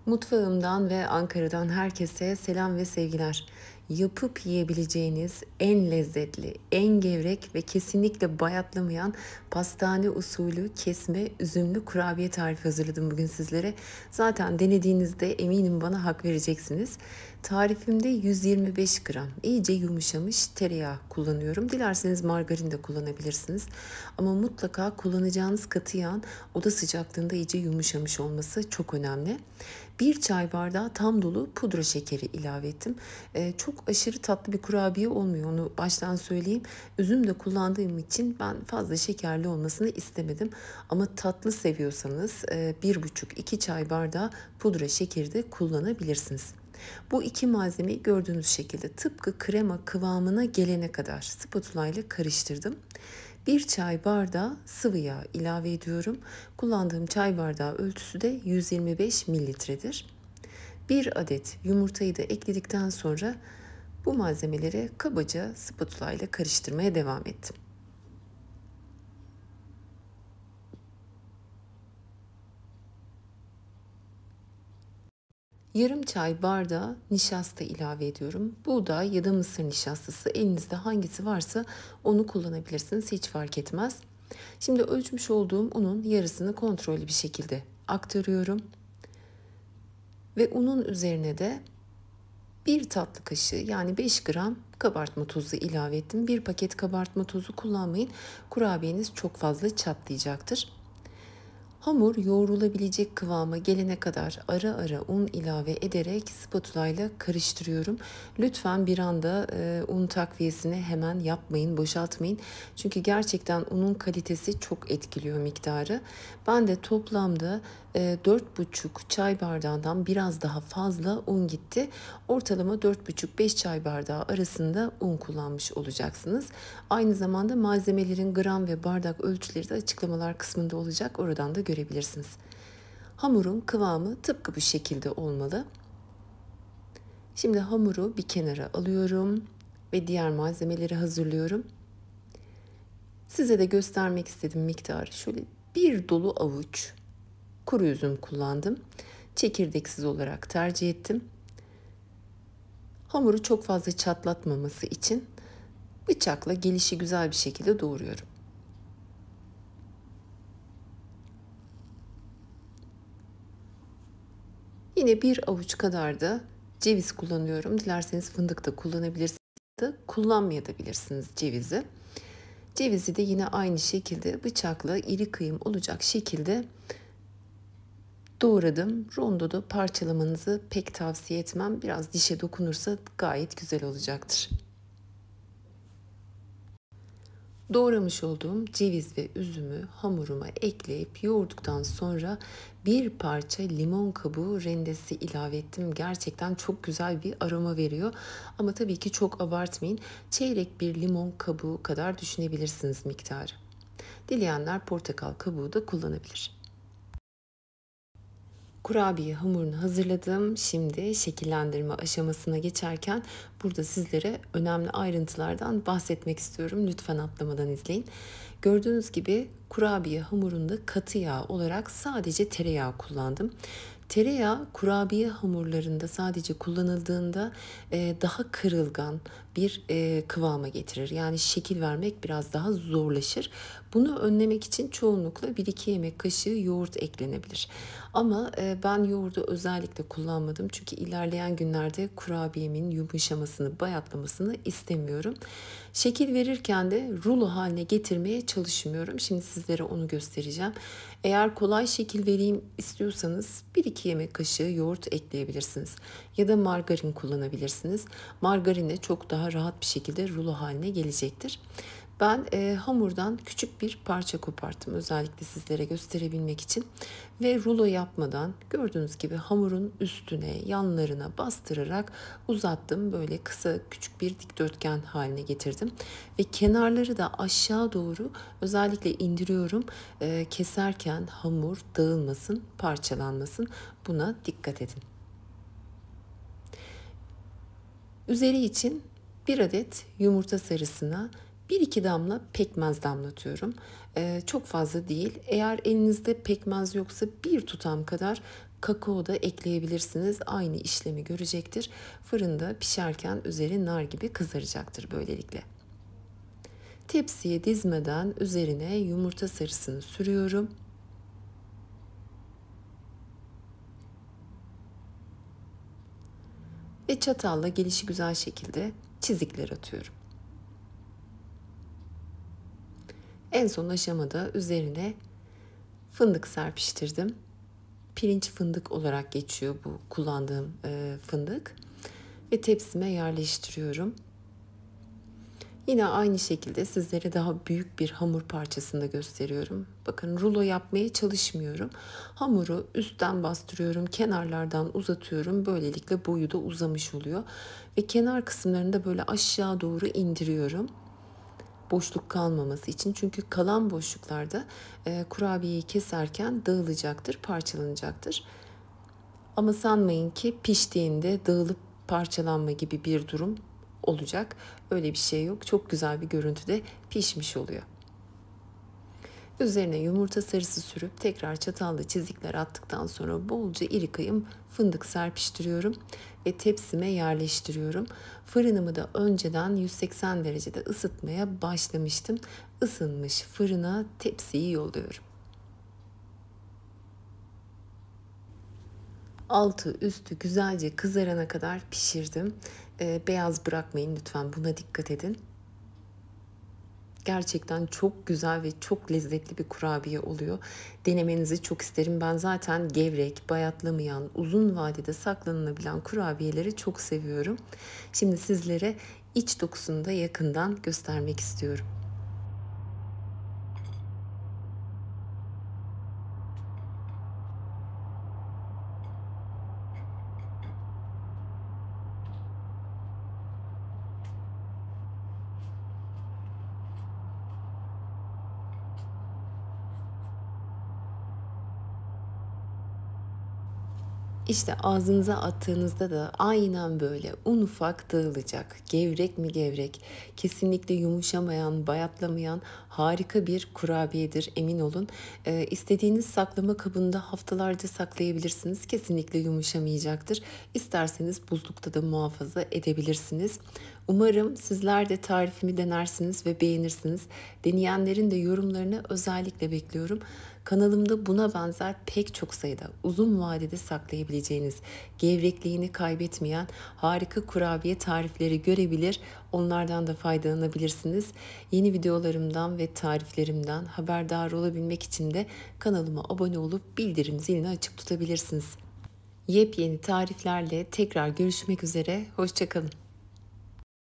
Mutfağımdan ve Ankara'dan herkese selam ve sevgiler. Yapıp yiyebileceğiniz en lezzetli, en gevrek ve kesinlikle bayatlamayan pastane usulü kesme üzümlü kurabiye tarifi hazırladım bugün sizlere. Zaten denediğinizde eminim bana hak vereceksiniz. Tarifimde 125 gram iyice yumuşamış tereyağı kullanıyorum. Dilerseniz margarin de kullanabilirsiniz. Ama mutlaka kullanacağınız katı yağın oda sıcaklığında iyice yumuşamış olması çok önemli. Bir çay bardağı tam dolu pudra şekeri ilave ettim. Çok aşırı tatlı bir kurabiye olmuyor, onu baştan söyleyeyim. Üzüm de kullandığım için ben fazla şekerli olmasını istemedim. Ama tatlı seviyorsanız 1,5-2 çay bardağı pudra şekeri de kullanabilirsiniz. Bu iki malzemeyi gördüğünüz şekilde tıpkı krema kıvamına gelene kadar spatula ile karıştırdım. Bir çay bardağı sıvı yağ ilave ediyorum. Kullandığım çay bardağı ölçüsü de 125 mililitredir. Bir adet yumurtayı da ekledikten sonra bu malzemeleri kabaca spatula ile karıştırmaya devam ettim. Yarım çay bardağı nişasta ilave ediyorum. Buğday ya da mısır nişastası, elinizde hangisi varsa onu kullanabilirsiniz, hiç fark etmez. Şimdi ölçmüş olduğum unun yarısını kontrollü bir şekilde aktarıyorum. Ve unun üzerine de bir tatlı kaşığı, yani 5 gram kabartma tozu ilave ettim. Bir paket kabartma tozu kullanmayın. Kurabiyeniz çok fazla çatlayacaktır. Hamur yoğrulabilecek kıvama gelene kadar ara ara un ilave ederek spatula ile karıştırıyorum. Lütfen bir anda un takviyesini hemen yapmayın, boşaltmayın. Çünkü gerçekten unun kalitesi çok etkiliyor miktarı. Ben de toplamda 4,5 çay bardağından biraz daha fazla un gitti. Ortalama 4,5-5 çay bardağı arasında un kullanmış olacaksınız. Aynı zamanda malzemelerin gram ve bardak ölçüleri de açıklamalar kısmında olacak. Oradan da görebilirsiniz. Hamurun kıvamı tıpkı bu şekilde olmalı. Şimdi hamuru bir kenara alıyorum ve diğer malzemeleri hazırlıyorum. Size de göstermek istediğim miktarı şöyle bir dolu avuç kuru üzüm kullandım. Çekirdeksiz olarak tercih ettim. Hamuru çok fazla çatlatmaması için bıçakla gelişi güzel bir şekilde doğruyorum. Yine bir avuç kadar da ceviz kullanıyorum. Dilerseniz fındık da kullanabilirsiniz, kullanmayabilirsiniz cevizi. Cevizi de yine aynı şekilde bıçakla iri kıyım olacak şekilde doğradım. Rondoda parçalamanızı pek tavsiye etmem. Biraz dişe dokunursa gayet güzel olacaktır. Doğramış olduğum ceviz ve üzümü hamuruma ekleyip yoğurduktan sonra bir parça limon kabuğu rendesi ilave ettim. Gerçekten çok güzel bir aroma veriyor. Ama tabii ki çok abartmayın. Çeyrek bir limon kabuğu kadar düşünebilirsiniz miktarı. Dileyenler portakal kabuğu da kullanabilir. Kurabiye hamurunu hazırladım. Şimdi şekillendirme aşamasına geçerken burada sizlere önemli ayrıntılardan bahsetmek istiyorum. Lütfen atlamadan izleyin. Gördüğünüz gibi kurabiye hamurunda katı yağ olarak sadece tereyağı kullandım. Tereyağı kurabiye hamurlarında sadece kullanıldığında daha kırılgan bir kıvama getirir. Yani şekil vermek biraz daha zorlaşır. Bunu önlemek için çoğunlukla 1-2 yemek kaşığı yoğurt eklenebilir. Ama ben yoğurdu özellikle kullanmadım. Çünkü ilerleyen günlerde kurabiyemin yumuşamasını, bayatlamasını istemiyorum. Şekil verirken de rulo haline getirmeye çalışmıyorum. Şimdi sizlere onu göstereceğim. Eğer kolay şekil vereyim istiyorsanız 1-2 yemek kaşığı yoğurt ekleyebilirsiniz. Ya da margarin kullanabilirsiniz. Margarinle çok daha rahat bir şekilde rulo haline gelecektir. Ben hamurdan küçük bir parça koparttım özellikle sizlere gösterebilmek için. Ve rulo yapmadan gördüğünüz gibi hamurun üstüne, yanlarına bastırarak uzattım. Böyle kısa küçük bir dikdörtgen haline getirdim. Ve kenarları da aşağı doğru özellikle indiriyorum. Keserken hamur dağılmasın, parçalanmasın. Buna dikkat edin. Üzeri için bir adet yumurta sarısına 1-2 damla pekmez damlatıyorum. Çok fazla değil. Eğer elinizde pekmez yoksa bir tutam kadar Kakao da ekleyebilirsiniz. Aynı işlemi görecektir. Fırında pişerken üzeri nar gibi kızaracaktır böylelikle. Tepsiye dizmeden üzerine yumurta sarısını sürüyorum. Ve çatalla gelişigüzel şekilde çizikler atıyorum. En son aşamada üzerine fındık serpiştirdim. Pirinç fındık olarak geçiyor bu kullandığım fındık. Ve tepsime yerleştiriyorum. Yine aynı şekilde sizlere daha büyük bir hamur parçasını da gösteriyorum. Bakın, rulo yapmaya çalışmıyorum. Hamuru üstten bastırıyorum, kenarlardan uzatıyorum. Böylelikle boyu da uzamış oluyor. Ve kenar kısımlarını da böyle aşağı doğru indiriyorum. Boşluk kalmaması için. Çünkü kalan boşluklarda kurabiyeyi keserken dağılacaktır, parçalanacaktır. Ama sanmayın ki piştiğinde dağılıp parçalanma gibi bir durum olacak. Öyle bir şey yok. Çok güzel bir görüntüde pişmiş oluyor. Üzerine yumurta sarısı sürüp tekrar çatalla çizikler attıktan sonra bolca iri kıyım fındık serpiştiriyorum ve tepsime yerleştiriyorum. Fırınımı da önceden 180 derecede ısıtmaya başlamıştım. Isınmış fırına tepsiyi yolluyorum. Altı üstü güzelce kızarana kadar pişirdim. Beyaz bırakmayın lütfen, buna dikkat edin. Gerçekten çok güzel ve çok lezzetli bir kurabiye oluyor. Denemenizi çok isterim. Ben zaten gevrek, bayatlamayan, uzun vadede saklanılabilen kurabiyeleri çok seviyorum. Şimdi sizlere iç dokusunu da yakından göstermek istiyorum. İşte ağzınıza attığınızda da aynen böyle un ufak dağılacak. Gevrek mi gevrek, kesinlikle yumuşamayan, bayatlamayan harika bir kurabiyedir, emin olun. İstediğiniz saklama kabında haftalarca saklayabilirsiniz. Kesinlikle yumuşamayacaktır. İsterseniz buzlukta da muhafaza edebilirsiniz. Umarım sizler de tarifimi denersiniz ve beğenirsiniz. Deneyenlerin de yorumlarını özellikle bekliyorum. Kanalımda buna benzer pek çok sayıda uzun vadede saklayabileceğiniz, gevrekliğini kaybetmeyen harika kurabiye tarifleri görebilir, onlardan da faydalanabilirsiniz. Yeni videolarımdan ve tariflerimden haberdar olabilmek için de kanalıma abone olup bildirim zilini açık tutabilirsiniz. Yepyeni tariflerle tekrar görüşmek üzere, hoşça kalın.